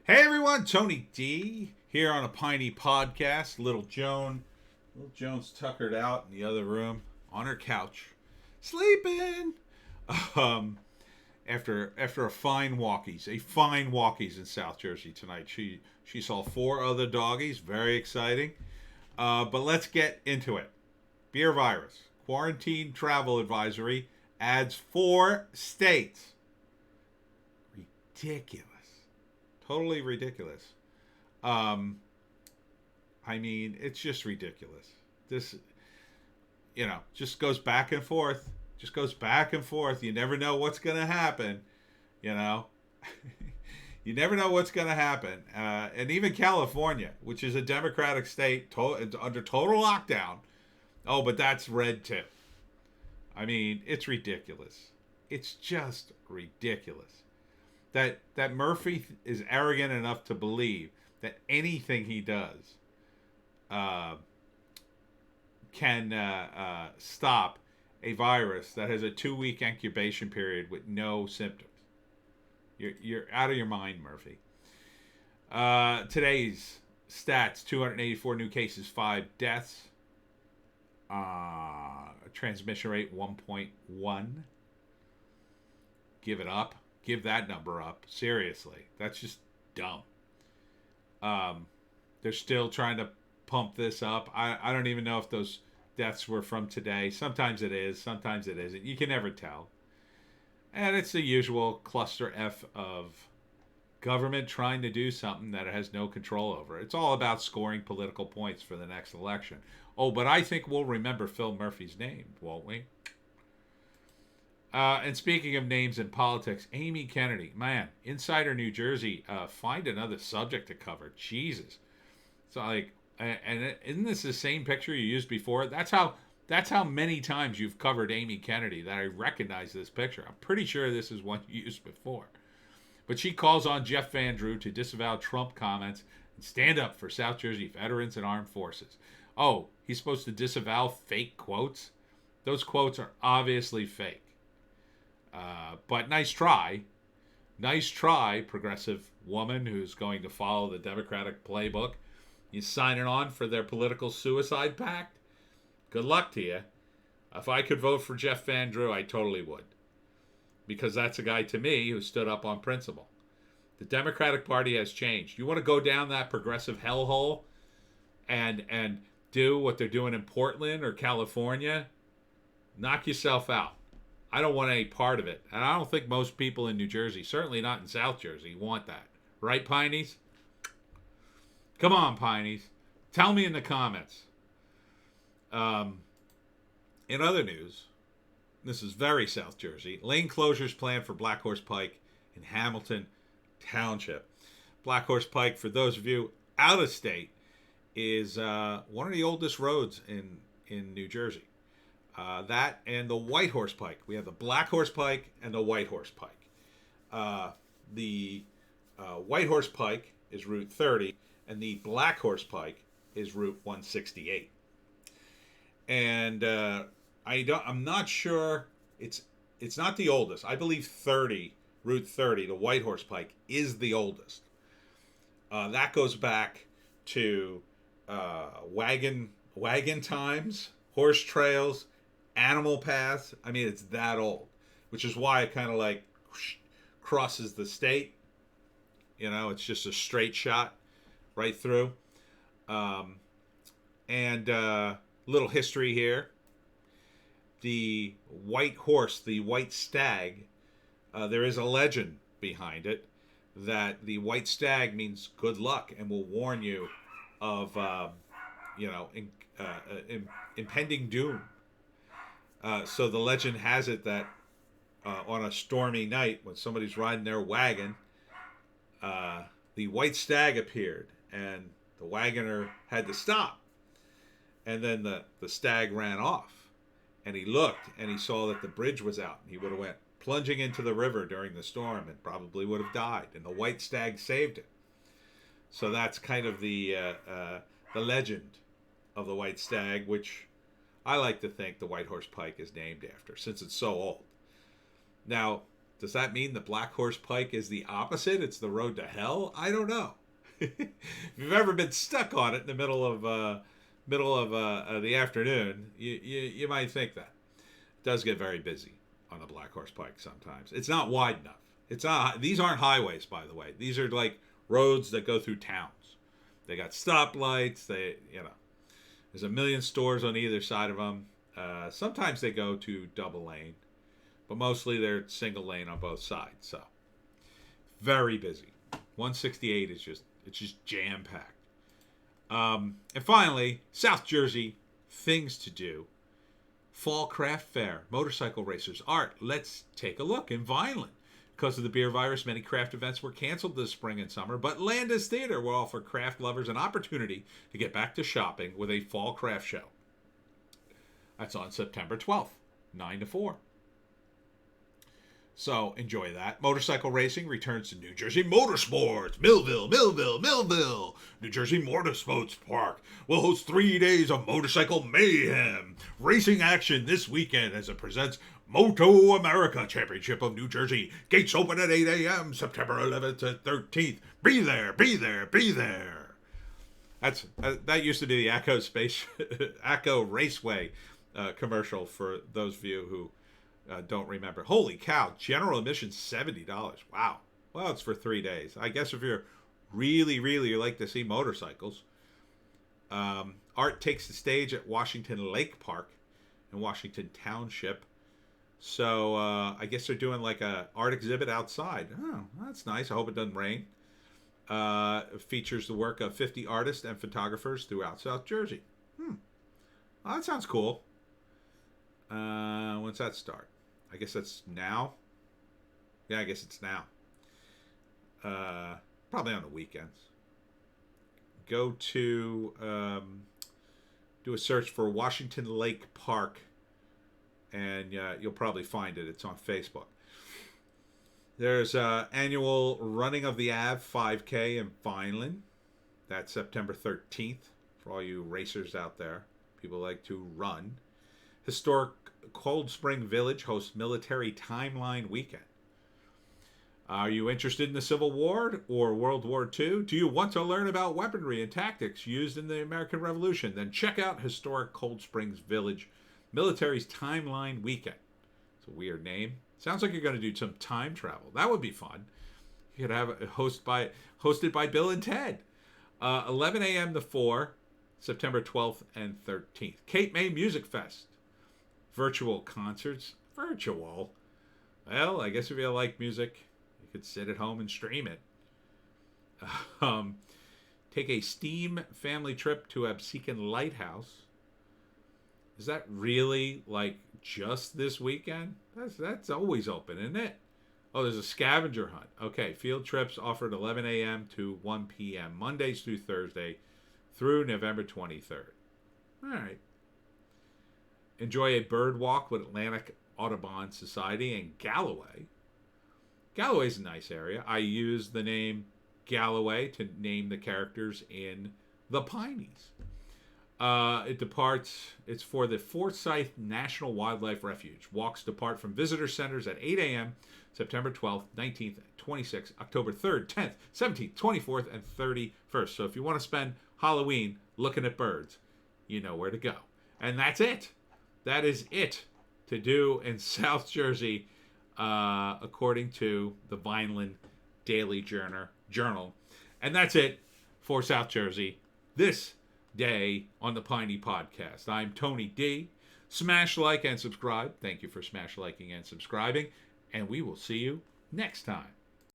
Hey everyone, Tony D here on a Piney podcast. Little Joan's tuckered out in the other room on her couch, sleeping. Um, after a fine walkies in South Jersey tonight. She saw four other doggies, very exciting. But let's get into it. Beer virus quarantine travel advisory adds 4 states. Ridiculous. Totally ridiculous. Um, I mean, it's just ridiculous. This, just goes back and forth. Just goes back and forth. You never know what's going to happen. You know, you never know what's going to happen. And even California, which is a Democratic state under total lockdown. Oh, but that's red too. I mean, it's ridiculous. It's just ridiculous. That Murphy is arrogant enough to believe that anything he does can stop a virus that has a 2-week incubation period with no symptoms. You're out of your mind, Murphy. Today's stats: 284 new cases, 5 deaths. Transmission rate 1.1. Give it up. Give that number up. Seriously. That's just dumb. They're still trying to pump this up. I don't even know if those deaths were from today. Sometimes it is. Sometimes it isn't. You can never tell. And it's the usual cluster F of government trying to do something that it has no control over. It's all about scoring political points for the next election. Oh, but I think we'll remember Phil Murphy's name, won't we? And speaking of names in politics, Amy Kennedy, man, Insider New Jersey, find another subject to cover. Jesus, so and isn't this the same picture you used before? That's how many times you've covered Amy Kennedy that I recognize this picture. I'm pretty sure this is one you used before. But she calls on Jeff Van Drew to disavow Trump comments and stand up for South Jersey veterans and armed forces. Oh, he's supposed to disavow fake quotes? Those quotes are obviously fake. But nice try. Nice try, progressive woman who's going to follow the Democratic playbook. You signing on for their political suicide pact? Good luck to you. If I could vote for Jeff Van Drew, I totally would. Because that's a guy to me who stood up on principle. The Democratic Party has changed. You want to go down that progressive hellhole and do what they're doing in Portland or California? Knock yourself out. I don't want any part of it. And I don't think most people in New Jersey, certainly not in South Jersey, want that. Right, Pineys? Come on, Pineys. Tell me in the comments. In other news, this is very South Jersey. Lane closures planned for Black Horse Pike in Hamilton Township. Black Horse Pike, for those of you out of state, is one of the oldest roads in New Jersey. That and the White Horse Pike. We have the Black Horse Pike and the White Horse Pike. The White Horse Pike is Route 30, and the Black Horse Pike is Route 168. And I'm not sure. It's not the oldest. I believe Route 30, the White Horse Pike, is the oldest. That goes back to wagon times, horse trails, animal paths. I mean, it's that old, which is why it kind of crosses the state. It's just a straight shot right through. And little history here. The white horse, the white stag, there is a legend behind it that the white stag means good luck and will warn you of, impending doom. So the legend has it that on a stormy night, when somebody's riding their wagon, the white stag appeared, and the wagoner had to stop. And then the stag ran off. And he looked, and he saw that the bridge was out. He would have went plunging into the river during the storm and probably would have died. And the white stag saved him. So that's kind of the legend of the white stag, which I like to think the White Horse Pike is named after, since it's so old. Now, Does that mean the Black Horse Pike is the opposite? It's the road to hell? I don't know. If you've ever been stuck on it in the middle of the afternoon, you might think that. It does get very busy on the Black Horse Pike sometimes. It's not wide enough. It's not. These aren't highways, by the way. These are like roads that go through towns. They got stoplights. There's a million stores on either side of them. Sometimes they go to double lane, but mostly they're single lane on both sides. So very busy. 168 is just jam packed. And finally, South Jersey, things to do. Fall Craft Fair, motorcycle racers, art. Let's take a look in Vineland. Because of the beer virus, many craft events were canceled this spring and summer, but Landis Theater will offer craft lovers an opportunity to get back to shopping with a fall craft show. That's on September 12th, 9 to 4. So enjoy that. Motorcycle racing returns to New Jersey Motorsports. Millville. New Jersey Motorsports Park will host 3 days of motorcycle mayhem. Racing action this weekend as it presents Moto America Championship of New Jersey. Gates open at 8 a.m. September 11th to 13th. Be there. That used to be the Acco Raceway commercial for those of you who don't remember. Holy cow, general admission $70. Wow. Well, it's for 3 days. I guess if you're really like to see motorcycles. Art takes the stage at Washington Lake Park in Washington Township. So I guess they're doing like a art exhibit outside. Oh, that's nice. I hope it doesn't rain. It features the work of 50 artists and photographers throughout South Jersey. Oh, that sounds cool. When's that start? I guess that's now. Yeah, I guess it's now. Probably on the weekends. Go to do a search for Washington Lake Park, and you'll probably find it. It's on Facebook. There's annual Running of the Ave 5K in Vineland. That's September 13th for all you racers out there. People like to run. Historic Cold Spring Village hosts Military Timeline Weekend. Are you interested in the Civil War or World War II? Do you want to learn about weaponry and tactics used in the American Revolution? Then check out Historic Cold Springs Village Military's Timeline Weekend. It's a weird name. Sounds like you're going to do some time travel. That would be fun. You could have it hosted by Bill and Ted. 11 a.m. to 4, September 12th and 13th. Cape May Music Fest. Virtual concerts. Virtual? Well, I guess if you like music, you could sit at home and stream it. Take a STEAM family trip to Absecon Lighthouse. Is that really like just this weekend? That's always open, isn't it? Oh, there's a scavenger hunt. Okay, field trips offered 11 a.m. to 1 p.m. Mondays through Thursday through November 23rd. All right. Enjoy a bird walk with Atlantic Audubon Society in Galloway. Galloway's a nice area. I use the name Galloway to name the characters in the Pineys. It's for the Forsyth National Wildlife Refuge. Walks depart from visitor centers at 8 a.m. September 12th, 19th, 26th, October 3rd, 10th, 17th, 24th, and 31st. So if you want to spend Halloween looking at birds, you know where to go. And that's it. That is it to do in South Jersey, according to the Vineland Daily Journal. And that's it for South Jersey this day on the Piney Podcast. I'm Tony D. Smash like and subscribe. Thank you for smash liking and subscribing. And we will see you next time.